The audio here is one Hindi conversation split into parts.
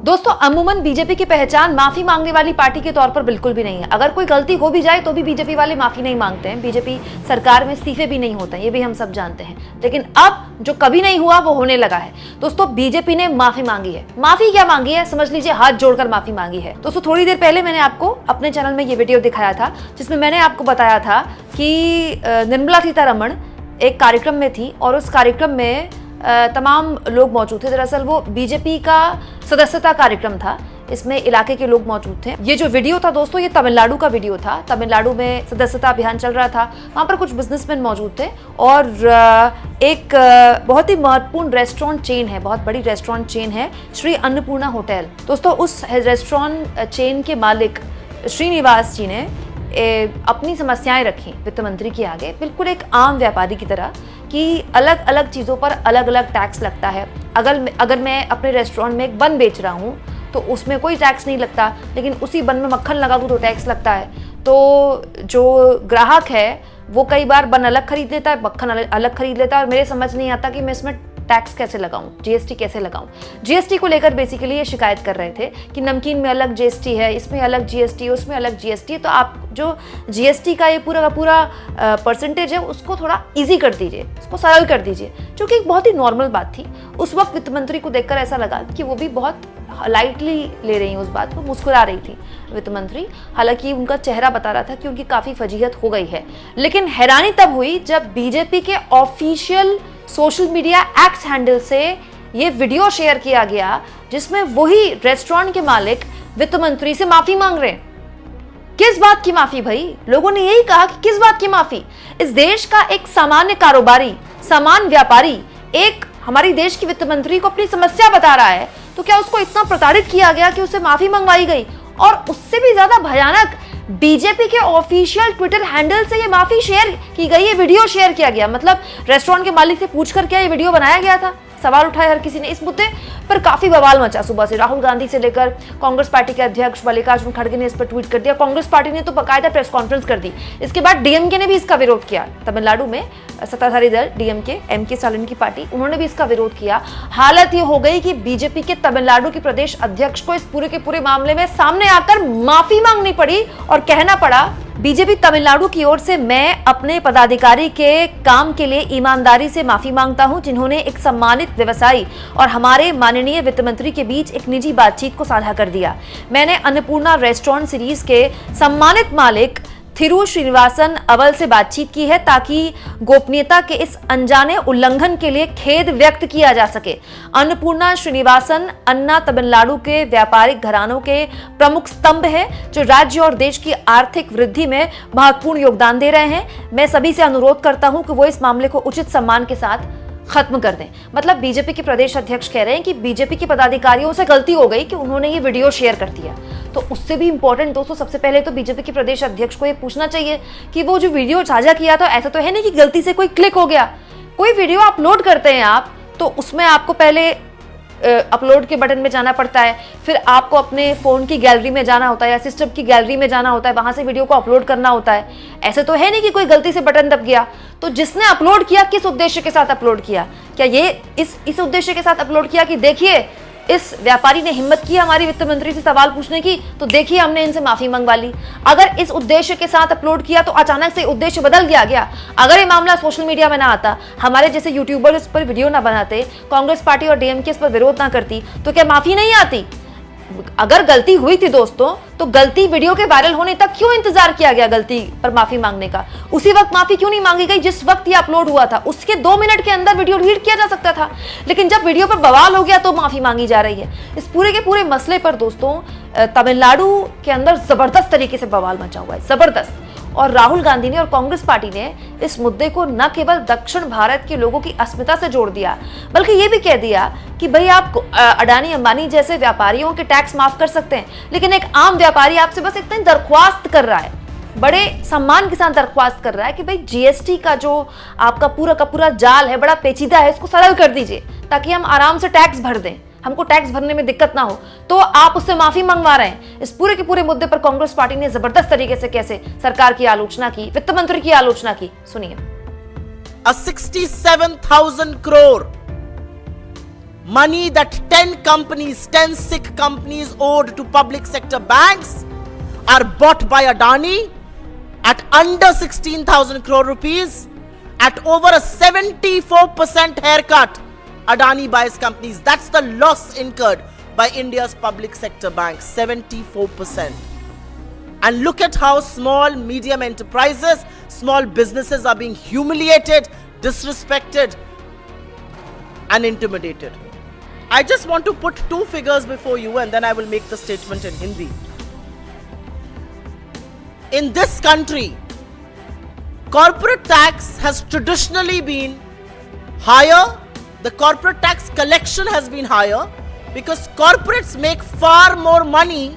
दोस्तों अमूमन बीजेपी की पहचान माफी मांगने वाली पार्टी के तौर पर बिल्कुल भी नहीं है। अगर कोई गलती हो भी जाए तो भी बीजेपी वाले माफी नहीं मांगते हैं। बीजेपी सरकार में इस्तीफे भी नहीं होते हैं, ये भी हम सब जानते हैं। लेकिन अब जो कभी नहीं हुआ वो होने लगा है। दोस्तों बीजेपी ने माफी मांगी है। माफी क्या मांगी है समझ लीजिए, हाथ जोड़कर माफी मांगी है। दोस्तों थोड़ी देर पहले मैंने आपको अपने चैनल में ये वीडियो दिखाया था जिसमें मैंने आपको बताया था कि निर्मला सीतारमण एक कार्यक्रम में थी और उस कार्यक्रम में तमाम लोग मौजूद थे। दरअसल वो बीजेपी का सदस्यता कार्यक्रम था, इसमें इलाके के लोग मौजूद थे। ये जो वीडियो था दोस्तों ये तमिलनाडु का वीडियो था। तमिलनाडु में सदस्यता अभियान चल रहा था, वहाँ पर कुछ बिजनेसमैन मौजूद थे और एक बहुत ही महत्वपूर्ण रेस्टोरेंट चेन है, बहुत बड़ी रेस्टोरेंट चेन है श्री अन्नपूर्णा होटल। दोस्तों उस रेस्टोरेंट चेन के मालिक श्रीनिवास जी ने अपनी समस्याएं रखी वित्त मंत्री के आगे, बिल्कुल एक आम व्यापारी की तरह कि अलग अलग चीज़ों पर अलग अलग टैक्स लगता है। अगर मैं अपने रेस्टोरेंट में एक बन बेच रहा हूँ तो उसमें कोई टैक्स नहीं लगता, लेकिन उसी बन में मक्खन लगा दूँ तो टैक्स लगता है। तो जो ग्राहक है वो कई बार बन अलग खरीद लेता है, मक्खन अलग खरीद लेता है और मेरे समझ नहीं आता कि मैं इसमें टैक्स कैसे लगाऊं, जीएसटी कैसे लगाऊं। जीएसटी को लेकर बेसिकली ये शिकायत कर रहे थे कि नमकीन में अलग जीएसटी है, इसमें अलग जीएसटी, उसमें अलग जीएसटी। तो आप जो जीएसटी का ये पूरा का पूरा परसेंटेज है उसको थोड़ा इजी कर दीजिए, उसको सरल कर दीजिए, जो कि एक बहुत ही नॉर्मल बात थी। उस वक्त वित्त मंत्री को देखकर ऐसा लगा कि वो भी बहुत लाइटली ले रही हैं उस बात को, मुस्कुरा रही थी वित्त मंत्री। हालांकि उनका चेहरा बता रहा था कि उनकी काफ़ी फजीहत हो गई है। लेकिन हैरानी तब हुई जब बीजेपी के official social media x handle से ये वीडियो शेयर किया गया जिसमें वही रेस्टोरेंट के मालिक वित्त मंत्री से माफी मांग रहे हैं। किस बात की माफी भाई? लोगों ने यही कहा कि किस बात की माफी? इस देश का एक सामान्य कारोबारी, सामान्य व्यापारी एक हमारी देश की वित्त मंत्री को अपनी समस्या बता रहा है, तो क्या उसको इतना प्रताड़ित किया गया कि उसे माफी मंगवाई गई? और उससे भी ज्यादा भयानक, बीजेपी के ऑफिशियल ट्विटर हैंडल से ये माफी शेयर की गई, ये वीडियो शेयर किया गया। मतलब रेस्टोरेंट के मालिक से पूछकर क्या ये वीडियो बनाया गया था? सवाल उठाए हर किसी ने। इस मुद्दे पर काफी बवाल मचा सुबह से। राहुल गांधी से लेकर कांग्रेस पार्टी के अध्यक्ष मल्लिकार्जुन खड़गे ने इस पर ट्वीट कर दिया। कांग्रेस पार्टी ने तो बाकायदा प्रेस कॉन्फ्रेंस कर दी। इसके बाद डीएमके ने भी इसका विरोध किया। तमिलनाडु में सत्ताधारी दल डीएमके, एमके स्टालिन की पार्टी, उन्होंने भी इसका विरोध किया। हालत ये हो गई कि बीजेपी के तमिलनाडु के प्रदेश अध्यक्ष को इस पूरे के पूरे मामले में सामने आकर माफी मांगनी पड़ी और कहना पड़ा, बीजेपी तमिलनाडु की ओर से मैं अपने पदाधिकारी के काम के लिए ईमानदारी से माफी मांगता हूं, जिन्होंने एक सम्मानित व्यवसायी और हमारे माननीय वित्त मंत्री के बीच एक निजी बातचीत को साझा कर दिया। मैंने अन्नपूर्णा रेस्टोरेंट सीरीज के सम्मानित मालिक थिरु श्रीनिवासन अवल से बातचीत की है ताकि गोपनीयता के इस अनजाने उल्लंघन के लिए खेद व्यक्त किया जा सके। अन्नपूर्णा श्रीनिवासन अन्ना तमिलनाडु के व्यापारिक घरानों के प्रमुख स्तंभ है जो राज्य और देश की आर्थिक वृद्धि में महत्वपूर्ण योगदान दे रहे हैं। मैं सभी से अनुरोध करता हूं कि वो इस मामले को उचित सम्मान के साथ खत्म कर दें। मतलब बीजेपी के प्रदेश अध्यक्ष कह रहे हैं कि बीजेपी के पदाधिकारियों से गलती हो गई कि उन्होंने ये वीडियो शेयर कर दिया। तो उससे भी इंपॉर्टेंट दोस्तों, सबसे पहले तो बीजेपी के प्रदेश अध्यक्ष को ये पूछना चाहिए कि वो जो वीडियो साझा किया था, ऐसा तो है नहीं कि गलती से कोई क्लिक हो गया। कोई वीडियो अपलोड करते हैं आप तो उसमें आपको पहले अपलोड के बटन में जाना पड़ता है, फिर आपको अपने फोन की गैलरी में जाना होता है या सिस्टम की गैलरी में जाना होता है, वहां से वीडियो को अपलोड करना होता है। ऐसे तो है नहीं कि कोई गलती से बटन दब गया। तो जिसने अपलोड किया किस उद्देश्य के साथ अपलोड किया? क्या ये इस उद्देश्य के साथ अपलोड किया कि देखिए इस व्यापारी ने हिम्मत की हमारी वित्त मंत्री से सवाल पूछने की, तो देखिए हमने इनसे माफी मंगवा ली? अगर इस उद्देश्य के साथ अपलोड किया तो अचानक से उद्देश्य बदल गया। अगर ये मामला सोशल मीडिया में ना आता, हमारे जैसे यूट्यूबर इस पर वीडियो ना बनाते, कांग्रेस पार्टी और डीएमके इस पर विरोध ना करती, तो क्या माफी नहीं आती? अगर गलती हुई थी दोस्तों तो गलती वीडियो के वायरल होने तक क्यों इंतजार किया गया गलती पर माफी मांगने का? उसी वक्त माफी क्यों नहीं मांगी गई जिस वक्त ये अपलोड हुआ था? उसके 2 मिनट के अंदर वीडियो डिलीट किया जा सकता था। लेकिन जब वीडियो पर बवाल हो गया तो माफी मांगी जा रही है। इस पूरे के पूरे मसले पर दोस्तों तमिलनाडु के अंदर जबरदस्त तरीके से बवाल मचा हुआ है, जबरदस्त। और राहुल गांधी ने और कांग्रेस पार्टी ने इस मुद्दे को न केवल दक्षिण भारत के लोगों की अस्मिता से जोड़ दिया, बल्कि ये भी कह दिया कि भाई आप अडानी अंबानी जैसे व्यापारियों के टैक्स माफ कर सकते हैं, लेकिन एक आम व्यापारी आपसे बस इतनी दरख्वास्त कर रहा है, बड़े सम्मान के साथ दरख्वास्त कर रहा है कि भाई जीएसटी का जो आपका पूरा का पूरा जाल है, बड़ा पेचीदा है, इसको सरल कर दीजिए ताकि हम आराम से टैक्स भर दें, हमको टैक्स भरने में दिक्कत ना हो। तो आप उससे माफी मंगवा रहे हैं। इस पूरे के पूरे मुद्दे पर कांग्रेस पार्टी ने जबरदस्त तरीके से कैसे सरकार की आलोचना की, वित्त मंत्री की आलोचना की, सुनिए। 67,000 crore money that 10 sick companies owed to public sector banks are bought by Adani at under 16,000 crore rupees at over a 74% haircut. Adani buys companies. That's the loss incurred by India's public sector banks, 74%. And look at how small, medium enterprises, small businesses are being humiliated, disrespected, and intimidated. I just want to put two figures before you and then I will make the statement in Hindi. In this country, corporate tax has traditionally been higher. The corporate tax collection has been higher because corporates make far more money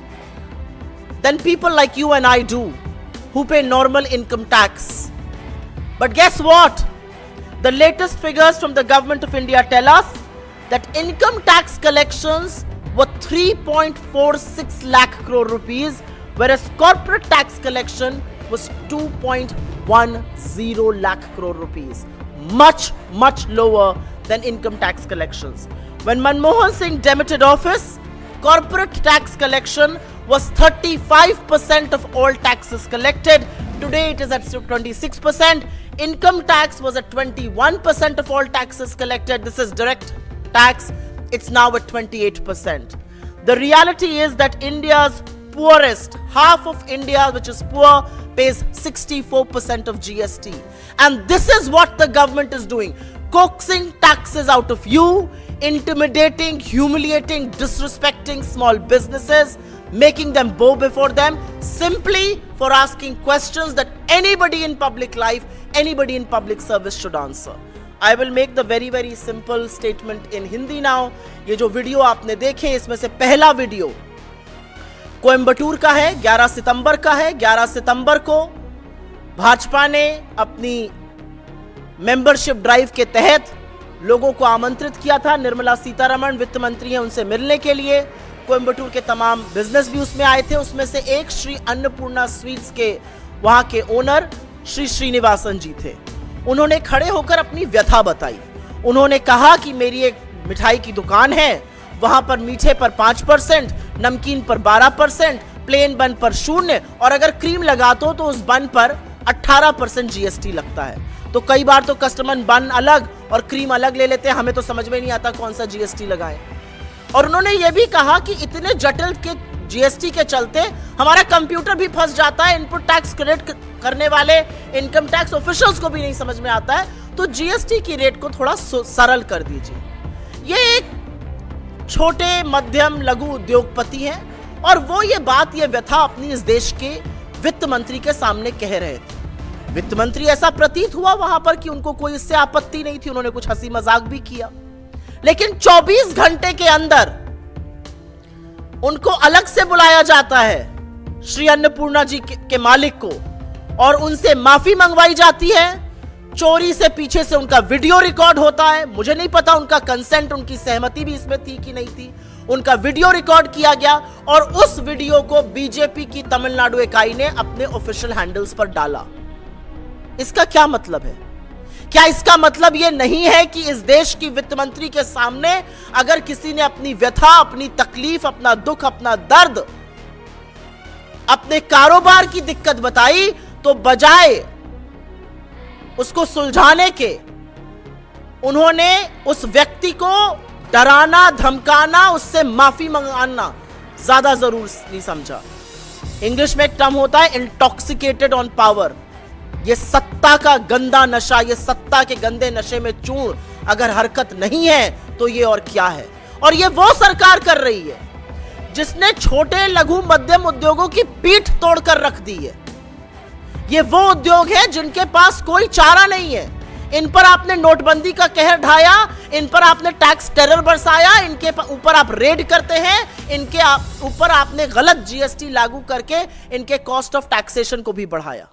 than people like you and I do, who pay normal income tax. But guess what? The latest figures from the government of India tell us that income tax collections were 3.46 lakh crore rupees, whereas corporate tax collection was 2.10 lakh crore rupees. Much, much lower than income tax collections. When Manmohan Singh demitted office, corporate tax collection was 35% of all taxes collected. Today it is at 26%. Income tax was at 21% of all taxes collected. This is direct tax. It's now at 28%. The reality is that India's poorest, half of India which is poor, pays 64% of GST. And this is what the government is doing. Coaxing taxes out of you, intimidating, humiliating, disrespecting small businesses, making them bow before them, simply for asking questions that anybody in public life, anybody in public service should answer. I will make the very, very simple statement in Hindi now. ये जो वीडियो आपने देखे, इसमें से पहला वीडियो कोयम्बटूर का है, 11 सितंबर का है। 11 सितंबर को भाजपा ने अपनी मेंबरशिप ड्राइव के तहत लोगों को आमंत्रित किया था। निर्मला सीतारमण वित्त मंत्री हैं, उनसे मिलने के लिए। कोयम्बटूर के तमाम बिजनेस भी उसमें आए थे। उसमें से एक श्री अन्नपूर्णा स्वीट्स के वहां के ओनर श्री श्रीनिवासन जी थे। उन्होंने खड़े होकर अपनी व्यथा बताई। उन्होंने कहा कि मेरी एक मिठाई की दुकान है, वहां पर मीठे पर 5%, नमकीन पर 12%, प्लेन बन पर 0 और अगर क्रीम लगा तो उस बन पर 18% जीएसटी लगता है। तो कई बार तो कस्टमर बन अलग और क्रीम अलग ले लेते हैं, हमें तो समझ में नहीं आता कौन सा जीएसटी लगाएं। और उन्होंने ये भी कहा कि इतने जटिल के जीएसटी के चलते हमारा कंप्यूटर भी फंस जाता है, इनपुट टैक्स क्रेडिट करने वाले इनकम टैक्स ऑफिशियल्स को भी नहीं समझ में आता है, तो जीएसटी की रेट को थोड़ा सरल कर दीजिए। ये एक छोटे मध्यम लघु उद्योगपति हैं और वो ये बात, ये व्यथा अपनी इस देश के वित्त मंत्री के सामने कह रहे थे। वित्त मंत्री ऐसा प्रतीत हुआ वहां पर कि उनको कोई इससे आपत्ति नहीं थी, उन्होंने कुछ हंसी मजाक भी किया। लेकिन 24 घंटे के अंदर उनको अलग से बुलाया जाता है श्री अन्नपूर्णा जी के मालिक को और उनसे माफी मंगवाई जाती है। चोरी से पीछे से उनका वीडियो रिकॉर्ड होता है। मुझे नहीं पता उनका कंसेंट, उनकी सहमति भी इसमें थी कि नहीं थी। उनका वीडियो रिकॉर्ड किया गया और उस वीडियो को बीजेपी की तमिलनाडु इकाई ने अपने ऑफिशियल हैंडल्स पर डाला। इसका क्या मतलब है? क्या इसका मतलब यह नहीं है कि इस देश की वित्त मंत्री के सामने अगर किसी ने अपनी व्यथा, अपनी तकलीफ, अपना दुख, अपना दर्द, अपने कारोबार की दिक्कत बताई तो बजाय उसको सुलझाने के उन्होंने उस व्यक्ति को डराना, धमकाना, उससे माफी मंगाना ज्यादा जरूरी समझा। इंग्लिश में एक टर्म होता है इंटॉक्सिकेटेड ऑन पावर। ये सत्ता का गंदा नशा, ये सत्ता के गंदे नशे में चूर अगर हरकत नहीं है तो ये और क्या है। और ये वो सरकार कर रही है जिसने छोटे लघु मध्यम उद्योगों की पीठ तोड़कर रख दी है। ये वो उद्योग है जिनके पास कोई चारा नहीं है। इन पर आपने नोटबंदी का कहर ढाया, इन पर आपने टैक्स टेरर बरसाया, इनके ऊपर आप रेड करते हैं, इनके ऊपर आपने गलत जीएसटी लागू करके इनके कॉस्ट ऑफ टैक्सेशन को भी बढ़ाया।